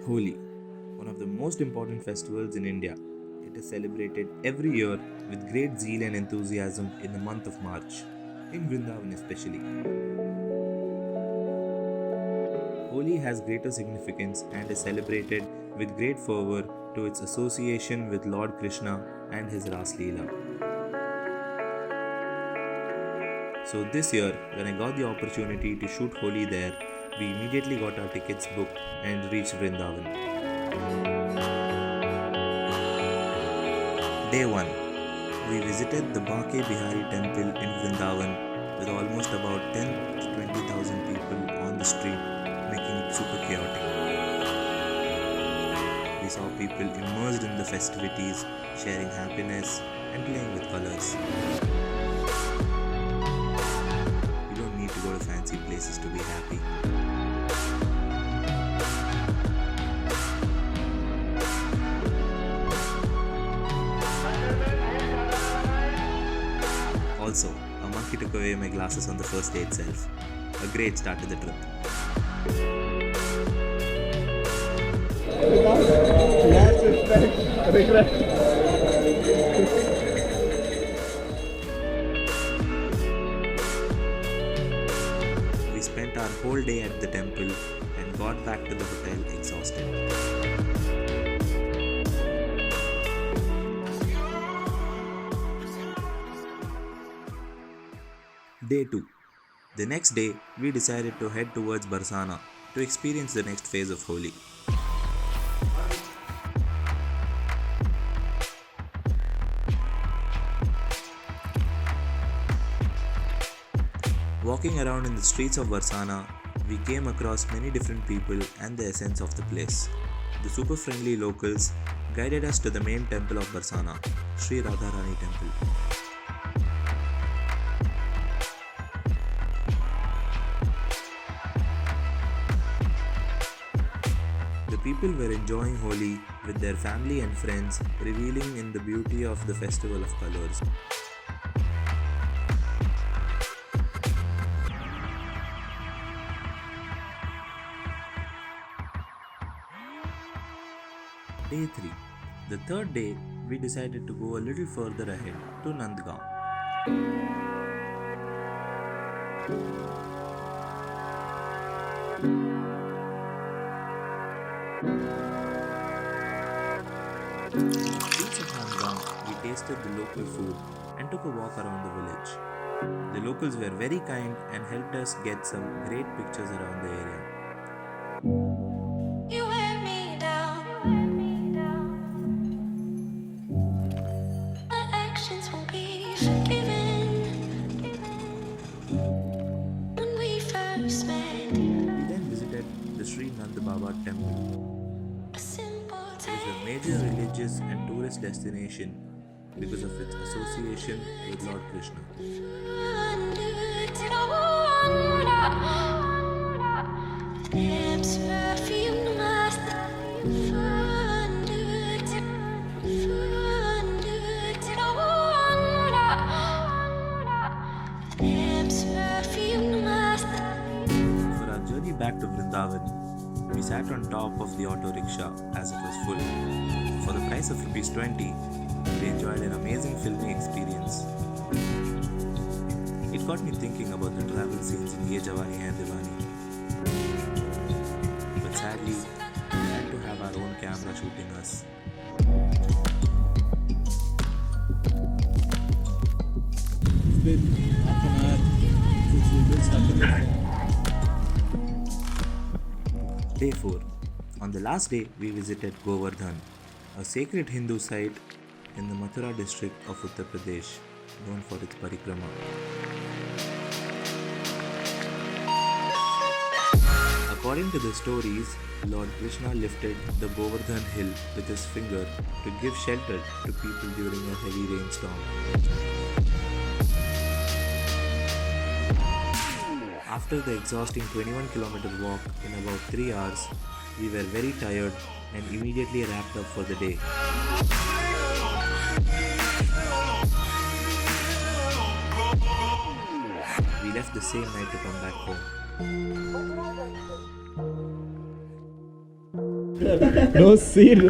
Holi, one of the most important festivals in India. It is celebrated every year with great zeal and enthusiasm in the month of March, in Vrindavan especially. Holi has greater significance and is celebrated with great fervour to its association with Lord Krishna and his Ras Leela. So this year, when I got the opportunity to shoot Holi there, we immediately got our tickets booked and reached Vrindavan. Day 1. We visited the Banke Bihari temple in Vrindavan with almost about 10 to 20,000 people on the street, making it super chaotic. We saw people immersed in the festivities, sharing happiness and playing with colors. You don't need to go to fancy places to be happy. Also, a monkey took away my glasses on the first day itself. A great start to the trip. We spent our whole day at the temple and got back to the hotel exhausted. Day 2. The next day, we decided to head towards Barsana to experience the next phase of Holi. Walking around in the streets of Barsana, we came across many different people and the essence of the place. The super friendly locals guided us to the main temple of Barsana, Shri Radha Rani temple. The people were enjoying Holi with their family and friends, reveling in the beauty of the festival of colors. Day 3. The third day, we decided to go a little further ahead to Nandgaon. On the streets of Nandgaon, we tasted the local food and took a walk around the village. The locals were very kind and helped us get some great pictures around the area. You wear me down. My actions won't be forgiven. When we first met, We then visited the Shri Nandbaba temple. a simple It is a major religious and tourist destination because of its association with Lord Krishna. For our journey back to Vrindavan, we sat on top of the auto rickshaw as it was full. For the price of Rs 20, we enjoyed an amazing filming experience. It got me thinking about the travel scenes in Ye Jawani and Diwani. But sadly, we had to have our own camera shooting us. It's been half an hour since we built something. Day 4. On the last day, we visited Goverdhan, a sacred Hindu site in the Mathura district of Uttar Pradesh, known for its Parikrama. According to the stories, Lord Krishna lifted the Goverdhan hill with his finger to give shelter to people during a heavy rainstorm. After the exhausting 21-kilometer walk in about 3 hours, we were very tired and immediately wrapped up for the day. We left the same night to come back home. No scene.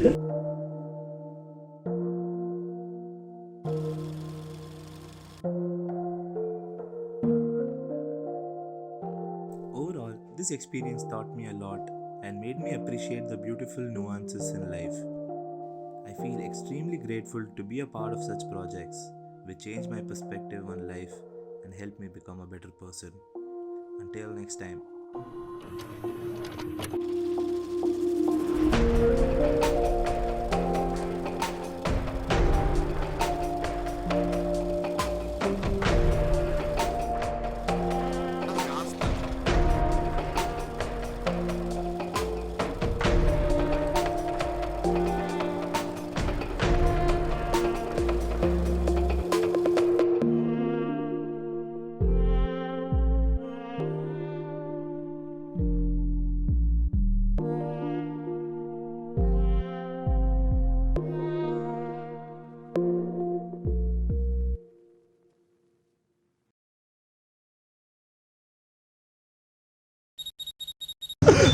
Overall, this experience taught me a lot and made me appreciate the beautiful nuances in life. I feel extremely grateful to be a part of such projects, which change my perspective on life and help me become a better person. Until next time.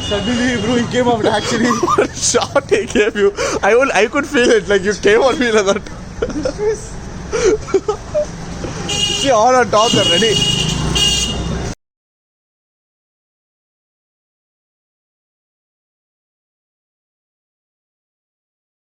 Suddenly, bro, he came up actually. What shot he gave you. I could feel it, like you came on me like that. See, all on top, they're ready.